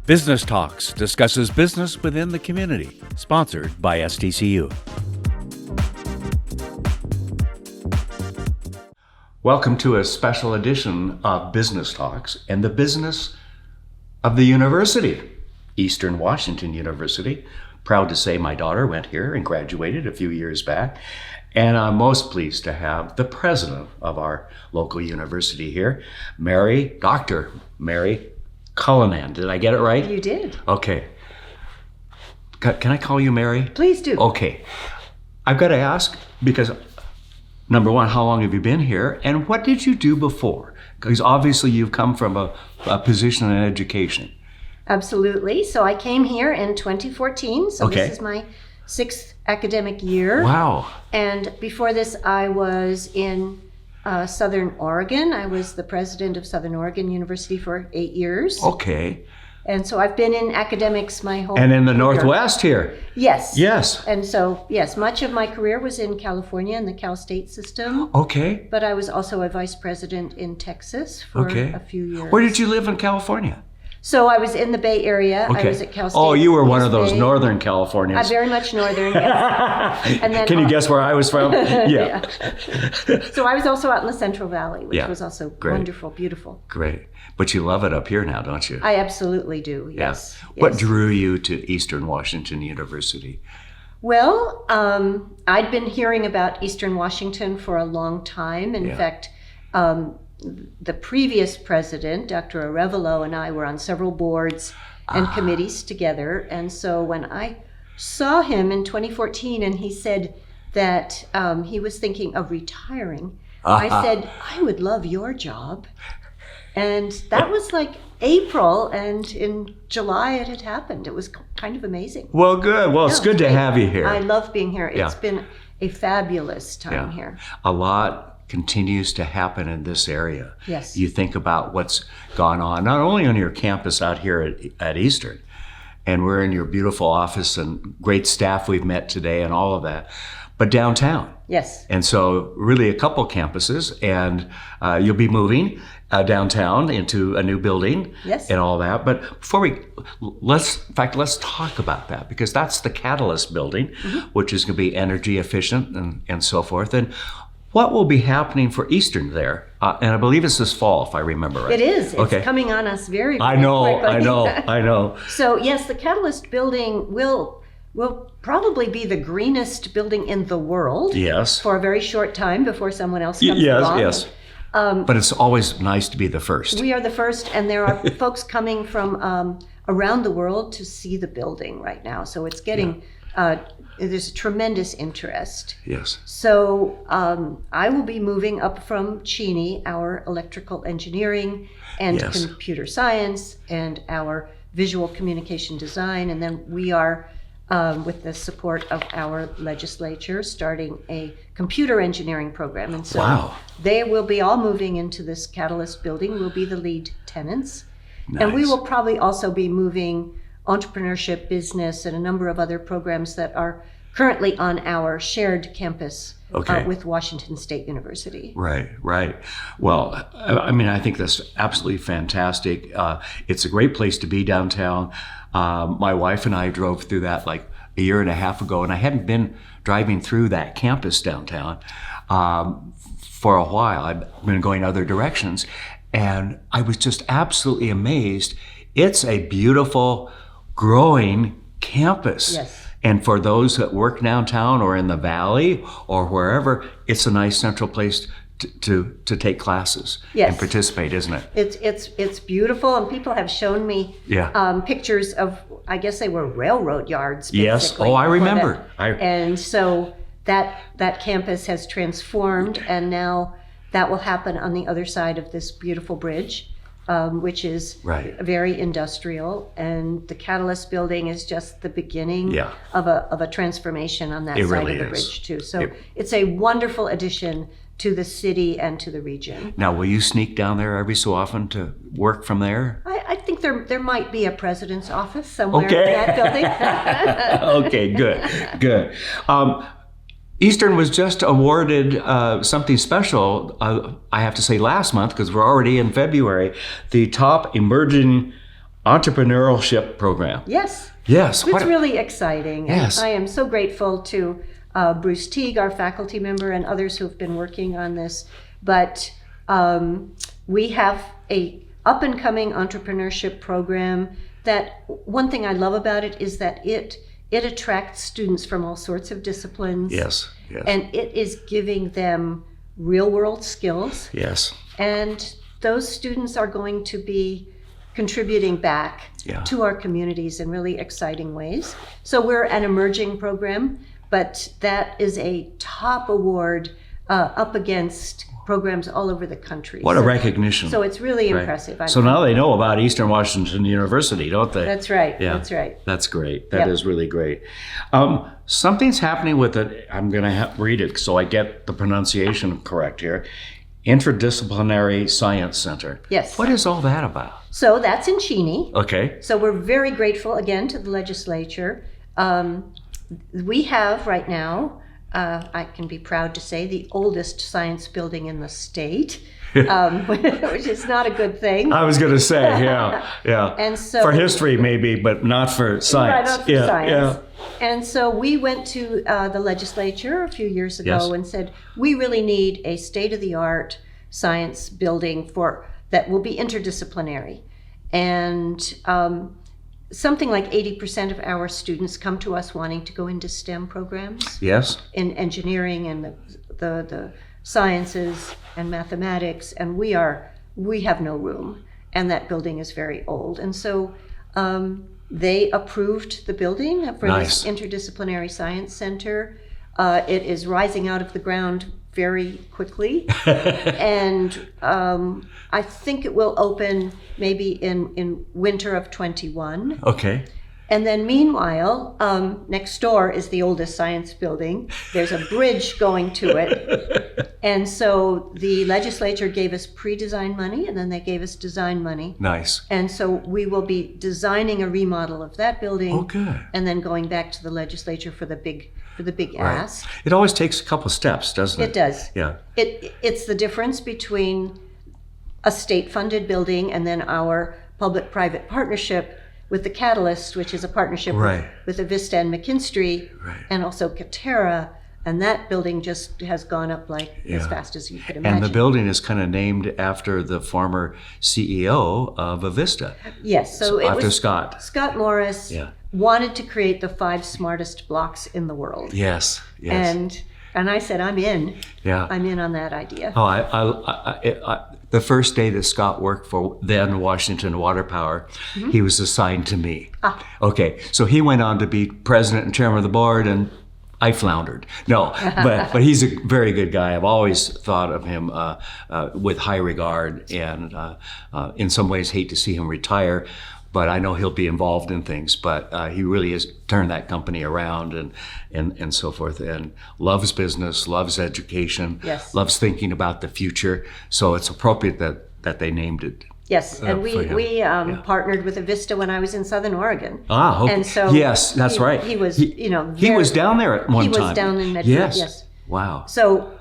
Business Talks discusses business within the community, sponsored by STCU. Welcome to a special edition of Business Talks and the business of the university, Eastern Washington University. Proud to say my daughter went here and graduated a few years back. And I'm most pleased to have the president of our local university here, Dr. Mary Cullinan. Did I get it right? You did. Okay. Can I call you Mary? Please do. Okay. I've got to ask because, number one, how long have you been here? And what did you do before? Because obviously you've come from a position in education. Absolutely. So I came here in 2014. So Okay. This is my 6th academic year. Wow. And before this, I was in Southern Oregon. I was the president of Southern Oregon University for 8 years. Okay. And so I've been in academics my whole And in the career. Northwest here. Yes. Yes. And so, yes, much of my career was in California in the Cal State system. Okay. But I was also a vice president in Texas for a few years. Where did you live in California? So I was in the Bay Area. Okay. I was at Cal State. Oh, you were one East of those Bay. Northern Californians. Very much northern. Yes. And then Can you guess where I was from? Yeah. So I was also out in the Central Valley, which Yeah. was also Great. wonderful, beautiful. Great. But you love it up here now, don't you? I absolutely do. Yes. Yeah. What Yes. drew you to Eastern Washington University? Well, I'd been hearing about Eastern Washington for a long time. In fact, the previous president, Dr. Arevalo, and I were on several boards and committees together. And so when I saw him in 2014 and he said that he was thinking of retiring, I said, I would love your job. And that was like April, and in July it had happened. It was kind of amazing. Well, good. Well, it's good to have you here. I love being here. Yeah. It's been a fabulous time here. A lot continues to happen in this area. Yes. You think about what's gone on, not only on your campus out here at Eastern, and we're in your beautiful office and great staff we've met today and all of that, but downtown. Yes. And so really a couple campuses, and you'll be moving downtown into a new building. Yes. And all that. But before let's talk about that, because that's the Catalyst building, which is going to be energy efficient and so forth. And what will be happening for Eastern there? And I believe it's this fall, if I remember right. It is. It's Okay. coming on us very, very I know. quickly. So yes, the Catalyst building will probably be the greenest building in the world. Yes. For a very short time before someone else comes along. Yes. But it's always nice to be the first. We are the first, and there are folks coming from around the world to see the building right now. So it's getting, there's tremendous interest. Yes. So I will be moving up from Cheney, our electrical engineering and computer science, and our visual communication design. And then we are, with the support of our legislature, starting a computer engineering program. And so they will be all moving into this Catalyst building. We'll be the lead tenants. Nice. And we will probably also be moving entrepreneurship, business, and a number of other programs that are currently on our shared campus with Washington State University. Right. Well, I mean, I think that's absolutely fantastic. It's a great place to be downtown. My wife and I drove through that like a year and a half ago, and I hadn't been driving through that campus downtown for a while. I've been going other directions, and I was just absolutely amazed. It's a beautiful, growing campus. Yes. And for those that work downtown or in the valley or wherever, it's a nice central place to take classes and participate, isn't it? It's beautiful, and people have shown me pictures of, I guess they were railroad yards. Yes. Oh, I remember. And so that campus has transformed, and now that will happen on the other side of this beautiful bridge. Which is very industrial, and the Catalyst building is just the beginning of a transformation on that side of the bridge too. So it's a wonderful addition to the city and to the region. Now, will you sneak down there every so often to work from there? I think there might be a president's office somewhere in that building. Okay, good. Eastern was just awarded something special, I have to say last month, because we're already in February, the top emerging entrepreneurship program. Yes. Yes. It's really exciting. Yes. And I am so grateful to Bruce Teague, our faculty member, and others who have been working on this. But we have a up-and-coming entrepreneurship program that one thing I love about it is that it attracts students from all sorts of disciplines. Yes. Yes. And it is giving them real-world skills. Yes. And those students are going to be contributing back to our communities in really exciting ways. So we're an emerging program, but that is a top award up against programs all over the country. What a recognition. So it's really impressive. So now they know about Eastern Washington University, don't they? That's right. Yeah. That's right. That's great. That is really great. Something's happening with it. I'm going to read it so I get the pronunciation correct here. Interdisciplinary Science Center. Yes. What is all that about? So that's in Cheney. Okay. So we're very grateful again to the legislature. We have right now, I can be proud to say, the oldest science building in the state, which is not a good thing. I was going to say, yeah. And so, for history maybe, but not for science. Right, not for science. And so we went to the legislature a few years ago and said, we really need a state-of-the-art science building that will be interdisciplinary. And something like 80% of our students come to us wanting to go into STEM programs. Yes. In engineering and the sciences and mathematics, and we have no room, and that building is very old. And so they approved the building for this Interdisciplinary Science Center. It is rising out of the ground very quickly, and I think it will open maybe in winter of 21. Okay. And then meanwhile, next door is the oldest science building. There's a bridge going to it. And so the legislature gave us pre-design money, and then they gave us design money. Nice. And so we will be designing a remodel of that building. Oh, good. And then going back to the legislature for the big ask. It always takes a couple steps, doesn't it? It does. Yeah. It's the difference between a state-funded building and then our public-private partnership with the Catalyst, which is a partnership with Avista and McKinstry, and also Katera, and that building just has gone up as fast as you could imagine. And the building is kind of named after the former CEO of Avista. Yes, so it after was Scott. Scott Morris wanted to create the 5 smartest blocks in the world. Yes. And I said, I'm in. Yeah. I'm in on that idea. Oh, I the first day that Scott worked for then Washington Water Power, he was assigned to me. Okay, so he went on to be president and chairman of the board, and I floundered. No, but he's a very good guy. I've always thought of him with high regard, and in some ways hate to see him retire. But I know he'll be involved in things. But he really has turned that company around and so forth, and loves business, loves education, loves thinking about the future. So it's appropriate that they named it. Yes, and we partnered with Avista when I was in Southern Oregon. Okay. And so yes, that's right. He was, he was down there at one time. He was down in Medford. Yes. Wow. So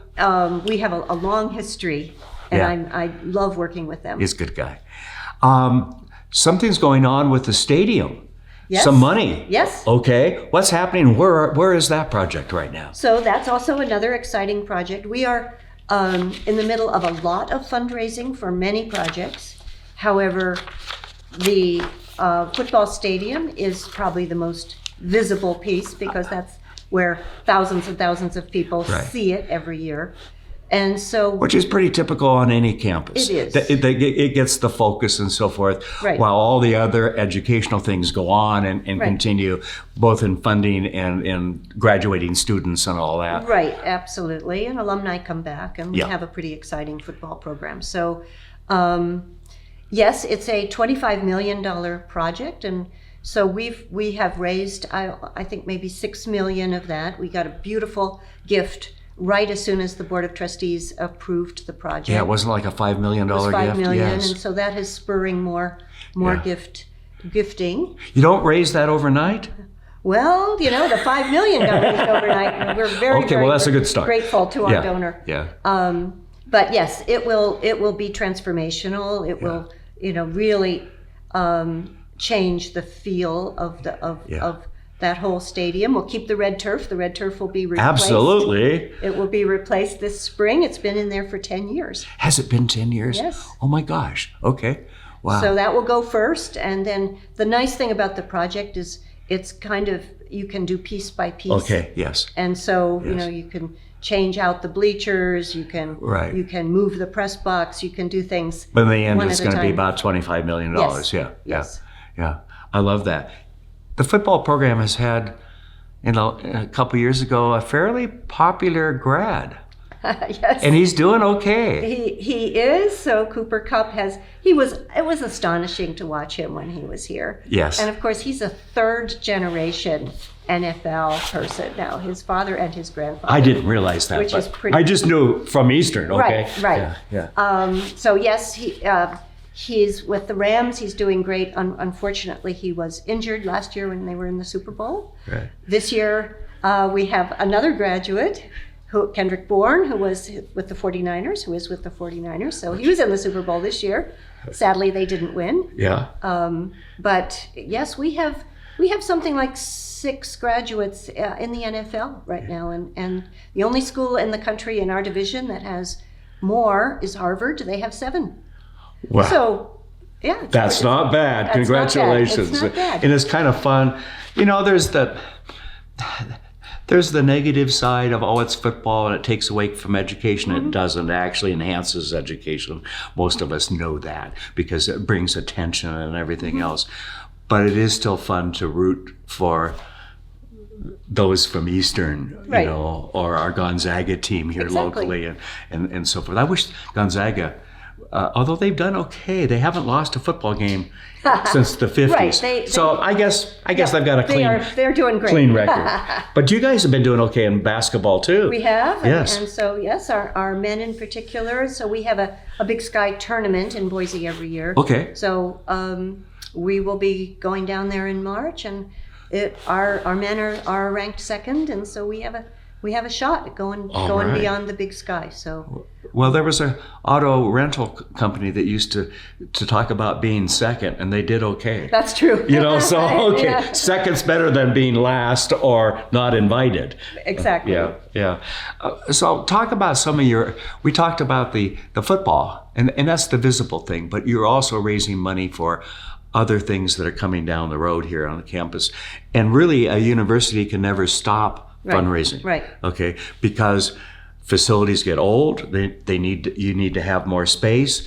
we have a long history, and I love working with them. He's a good guy. Something's going on with the stadium. Yes. Some money. Yes. Okay. What's happening? Where is that project right now? So that's also another exciting project. We are in the middle of a lot of fundraising for many projects. However, the football stadium is probably the most visible piece because that's where thousands and thousands of people see it every year. And so, which is pretty typical on any campus. It is. It gets the focus and so forth, while all the other educational things go on and continue, both in funding and in graduating students and all that. Right, absolutely. And alumni come back, and we have a pretty exciting football program. So, yes, it's a $25 million project, and so we have raised, I think maybe $6 million of that. We got a beautiful gift right as soon as the Board of Trustees approved the project. Yeah, it wasn't like a $5 million gift. It was $5 million, and so that is spurring more gifting. You don't raise that overnight? Well, the $5 million got raised overnight, and we're very, that's a good start. Grateful to our donor. Yeah. But yes, it will be transformational. It will, really change the feel of that whole stadium. We'll keep the red turf. The red turf will be replaced. Absolutely. It will be replaced this spring. It's been in there for 10 years. Has it been 10 years? Yes. Oh my gosh. Okay. Wow. So that will go first. And then the nice thing about the project is it's kind of, you can do piece by piece. Okay, yes. And so, you can change out the bleachers, you can move the press box, you can do things. But in the end, one it's at a going to be time. about $25 million. Yes. Yeah. I love that. The football program has had, a couple years ago, a fairly popular grad. Yes. And he's doing okay. He is. So Cooper Kupp it was astonishing to watch him when he was here. Yes. And of course, he's a third generation NFL person now, his father and his grandfather. I didn't realize that, which is pretty. I just knew from Eastern, okay? Right. Yeah. So yes, he's with the Rams. He's doing great. Unfortunately, he was injured last year when they were in the Super Bowl. Right. This year, we have another graduate, Kendrick Bourne, who was with the 49ers, who is with the 49ers. So he was in the Super Bowl this year. Sadly, they didn't win. Yeah. But yes, we have something like 6 graduates in the NFL right now. And the only school in the country in our division that has more is Harvard. They have 7. Wow. So, yeah. That's not bad. That's Congratulations. Not bad. It's not bad. And it's kind of fun. There's the negative side of, it's football and it takes away from education. It doesn't. It actually enhances education. Most of us know that because it brings attention and everything else. But it is still fun to root for those from Eastern, Right. or our Gonzaga team here Exactly. locally and so forth. I wish Gonzaga, although they've done okay, they haven't lost a football game since the 50s. Right, so I guess they've got a they're doing great. clean record. But you guys have been doing okay in basketball too. We have, Yes. and so yes, our men in particular. So we have a Big Sky tournament in Boise every year. Okay. So we will be going down there in March, and our men are ranked second, and so we have a shot at going right. beyond the Big Sky. So. Well, there was an auto rental company that used to talk about being second, and they did okay. That's true. So okay, Yeah. second's better than being last or not invited. Exactly. Yeah. So talk about we talked about the football, and that's the visible thing, but you're also raising money for other things that are coming down the road here on the campus. And really, a university can never stop fundraising. Right. Okay, because facilities get old. You need to have more space.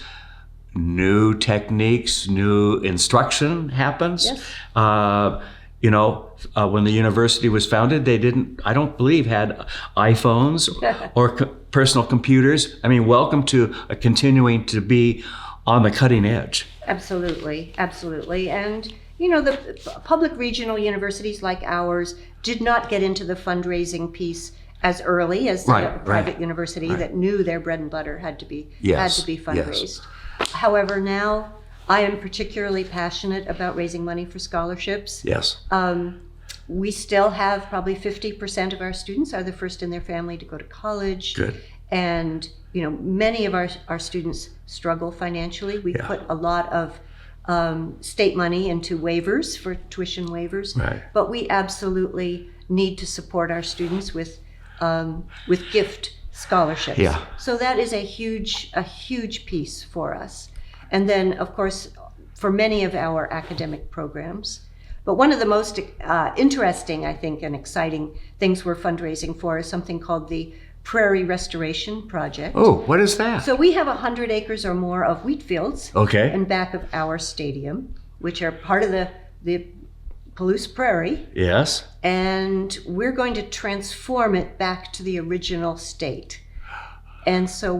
New techniques, new instruction happens. Yes. When the university was founded, I don't believe, had iPhones or personal computers. I mean, welcome to continuing to be on the cutting edge. Absolutely. And the public regional universities like ours did not get into the fundraising piece as early as the private university that knew their bread and butter had to be fundraised. However, now I am particularly passionate about raising money for scholarships. Yes. We still have probably 50% of our students are the first in their family to go to college. Good. And many of our students struggle financially. We put a lot of state money into waivers for tuition waivers, but we absolutely need to support our students with gift scholarships. Yeah. So that is a huge piece for us. And then, of course, for many of our academic programs. But one of the most interesting, I think, and exciting things we're fundraising for is something called the Prairie Restoration Project. Oh, what is that? So we have 100 acres or more of wheat fields in back of our stadium, which are part of the Palouse Prairie. Yes. And we're going to transform it back to the original state. And so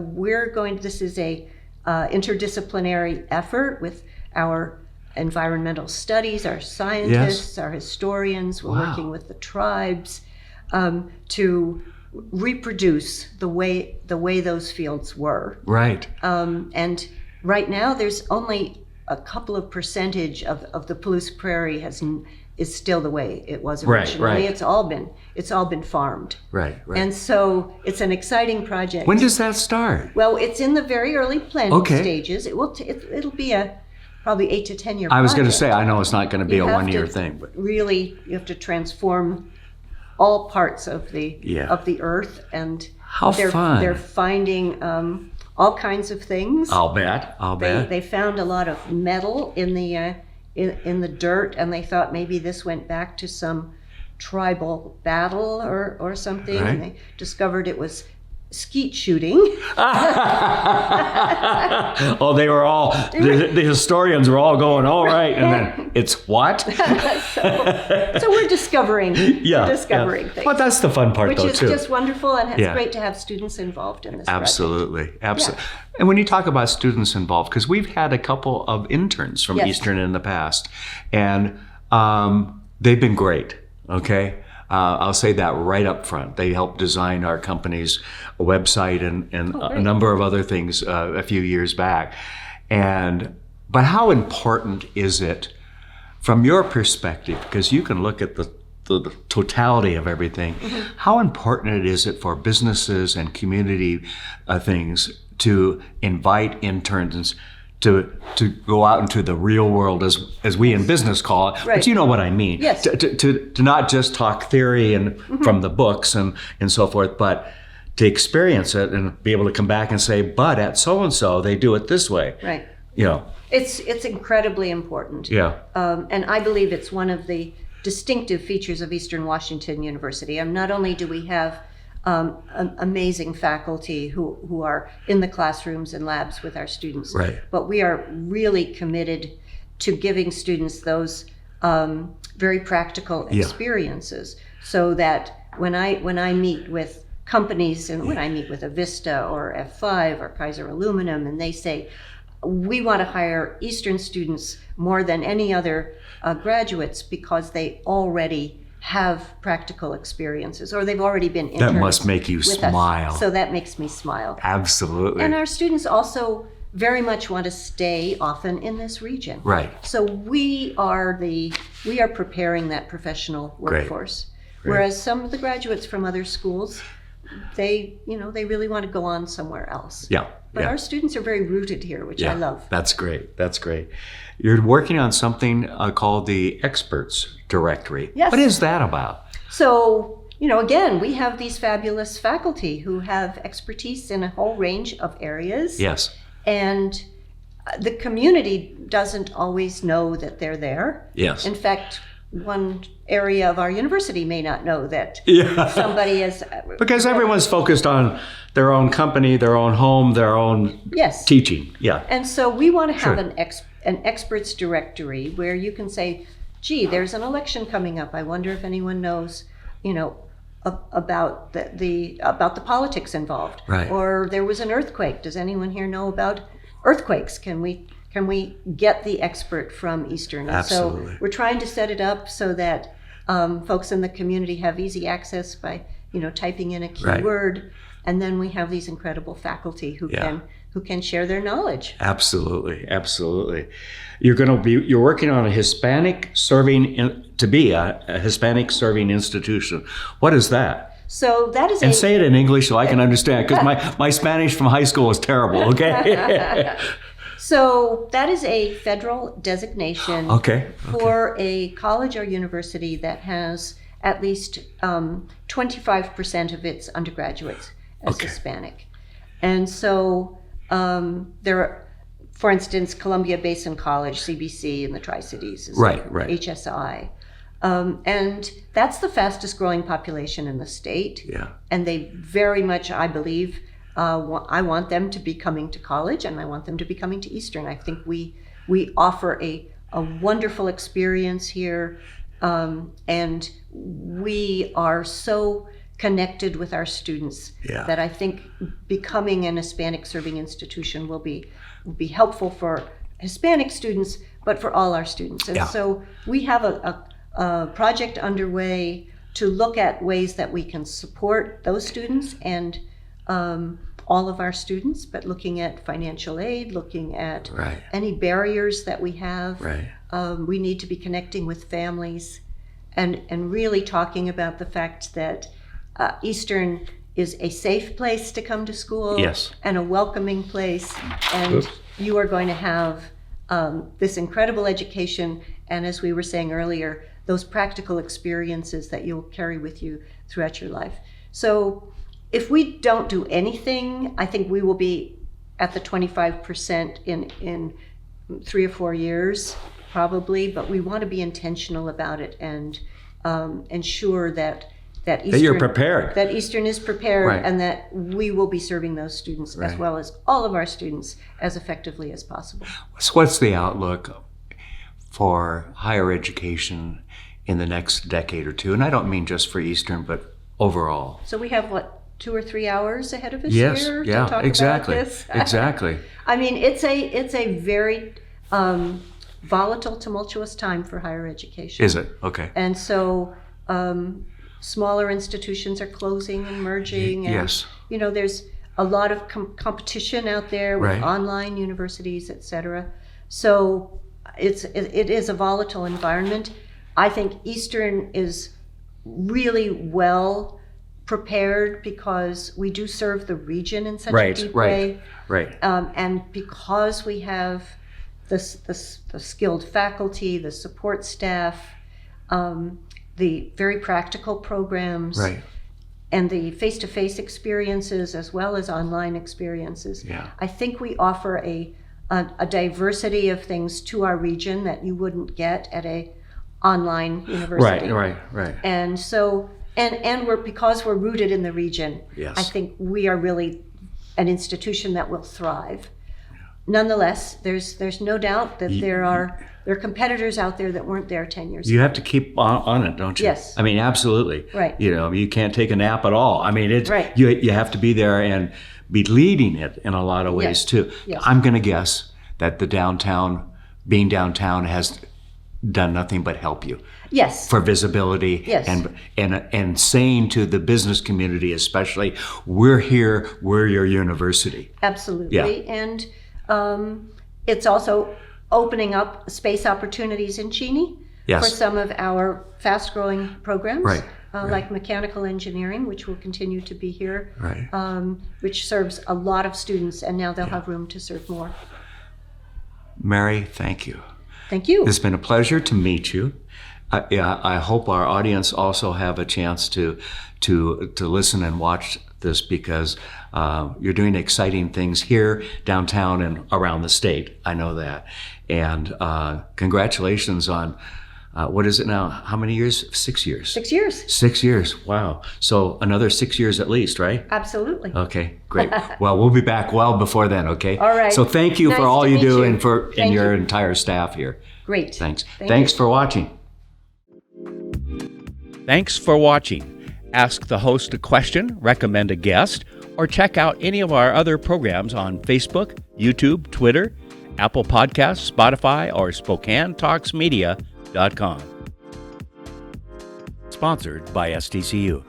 this is a interdisciplinary effort with our environmental studies, our scientists, our historians. We're working with the tribes to reproduce the way those fields were. Right. And right now, there's only a couple of percentage of the Palouse Prairie is still the way it was originally. Right. It's all been farmed. Right. And so it's an exciting project. When does that start? Well, it's in the very early planting stages. It'll be probably 8 to 10 year. I was going to say, I know it's not going to be You a have 1 year to thing, but really, you have to transform all parts of the earth, and how fun! They're finding all kinds of things. I'll bet. They found a lot of metal in the dirt, and they thought maybe this went back to some tribal battle or something. Right. And they discovered it was skeet shooting. Oh, they were all, the historians were all going, all right. And then it's what? so we're discovering, things. Well, that's the fun part, which though, is too. just wonderful, and it's great to have students involved in this Absolutely. project. And when you talk about students involved, because we've had a couple of interns from Eastern in the past, and they've been great, okay? I'll say that right up front. They helped design our company's website and a number of other things a few years back. But how important is it from your perspective, because you can look at the totality of everything, how important is it for businesses and community things to invite interns to go out into the real world, as we in business call it, but you know what I mean. Yes. To not just talk theory and from the books and so forth, but to experience it and be able to come back and say, but at so-and-so, they do it this way. Right. You know. It's incredibly important. Yeah. And I believe it's one of the distinctive features of Eastern Washington University. And not only do we have amazing faculty who are in the classrooms and labs with our students, but we are really committed to giving students those very practical experiences, so that when I meet with companies, and when I meet with Avista or F5 or Kaiser Aluminum, and they say, we want to hire Eastern students more than any other graduates because they already have practical experiences, or they've already been interns. That must make you smile. So that makes me smile. Absolutely. And our students also very much want to stay often in this region. Right. So we are preparing that professional workforce. Great. Whereas some of the graduates from other schools, they really want to go on somewhere else. Yeah. But our students are very rooted here, which I love. That's great. You're working on something called the Experts Directory. Yes. What is that about? So, again, we have these fabulous faculty who have expertise in a whole range of areas. Yes. And the community doesn't always know that they're there. Yes. In fact, one area of our university may not know that somebody is... Because everyone's focused on their own company, their own home, their own teaching. Yeah. And so we want to have an experts directory where you can say, gee, there's an election coming up. I wonder if anyone knows, about the politics involved. Right. Or there was an earthquake. Does anyone here know about earthquakes? Can we get the expert from Eastern? And Absolutely. So we're trying to set it up so that folks in the community have easy access by typing in a keyword, and then we have these incredible faculty who can share their knowledge. Absolutely. You're working on a Hispanic serving institution. What is that? So that is say it in English so I can understand, because my Spanish from high school is terrible. Okay. So that is a federal designation for a college or university that has at least 25% of its undergraduates as Hispanic. And so there are, for instance, Columbia Basin College, CBC in the Tri-Cities is HSI. And that's the fastest growing population in the state. Yeah. And they very much, I believe, I want them to be coming to college, and I want them to be coming to Eastern. I think we offer a wonderful experience here, and we are so connected with our students that I think becoming an Hispanic serving institution will be helpful for Hispanic students, but for all our students. And so we have a project underway to look at ways that we can support those students and all of our students, but looking at financial aid, looking at any barriers that we have. We need to be connecting with families and really talking about the fact that Eastern is a safe place to come to school and a welcoming place. And you are going to have this incredible education, and as we were saying earlier, those practical experiences that you'll carry with you throughout your life. So if we don't do anything, I think we will be at the 25% in 3 or 4 years, probably, but we want to be intentional about it and ensure that Eastern, you're prepared. That Eastern is prepared, right. and that we will be serving those students right. as well as all of our students as effectively as possible. So what's the outlook for higher education in the next decade or two? And I don't mean just for Eastern, but overall. So we have, 2 or 3 hours ahead of us yes. here yeah, to talk exactly. about this? Exactly. I mean, it's a very volatile, tumultuous time for higher education. Is it? Okay. And so smaller institutions are closing and merging. And, yes. There's a lot of competition out there with right. online universities, et cetera. So it is a volatile environment. I think Eastern is really well prepared because we do serve the region in such a deep way. Right. And because we have the skilled faculty, the support staff, the very practical programs, right. and the face-to-face experiences as well as online experiences. Yeah. I think we offer a diversity of things to our region that you wouldn't get at a online university. Right. And so, and because we're rooted in the region, yes. I think we are really an institution that will thrive. Nonetheless, there's no doubt that there are competitors out there that weren't there 10 years ago. You have to keep on it, don't you? Yes. I mean, absolutely. Right. You can't take a nap at all. I mean, it's right. you have to be there and be leading it in a lot of ways yes. too. Yes. I'm going to guess that being downtown has done nothing but help you. Yes. For visibility. Yes. And saying to the business community especially, we're here, we're your university. Absolutely. Yeah. And it's also opening up space opportunities in Cheney yes. for some of our fast-growing programs, right. Like mechanical engineering, which will continue to be here, right. Which serves a lot of students, and now they'll have room to serve more. Mary, thank you. Thank you. It's been a pleasure to meet you. I hope our audience also have a chance to listen and watch this because you're doing exciting things here, downtown, and around the state. I know that. And congratulations on, what is it now? How many years? 6 years. 6 years. 6 years. Wow. So another 6 years at least, right? Absolutely. Okay, great. Well, we'll be back well before then, okay? All right. So thank you Nice for all to you meet do you. and your you. entire staff here. Great. Thanks. Thank Thanks you. for watching. Thanks for watching. Ask the host a question, recommend a guest, or check out any of our other programs on Facebook, YouTube, Twitter, Apple Podcasts, Spotify, or SpokaneTalksMedia.com. Sponsored by STCU.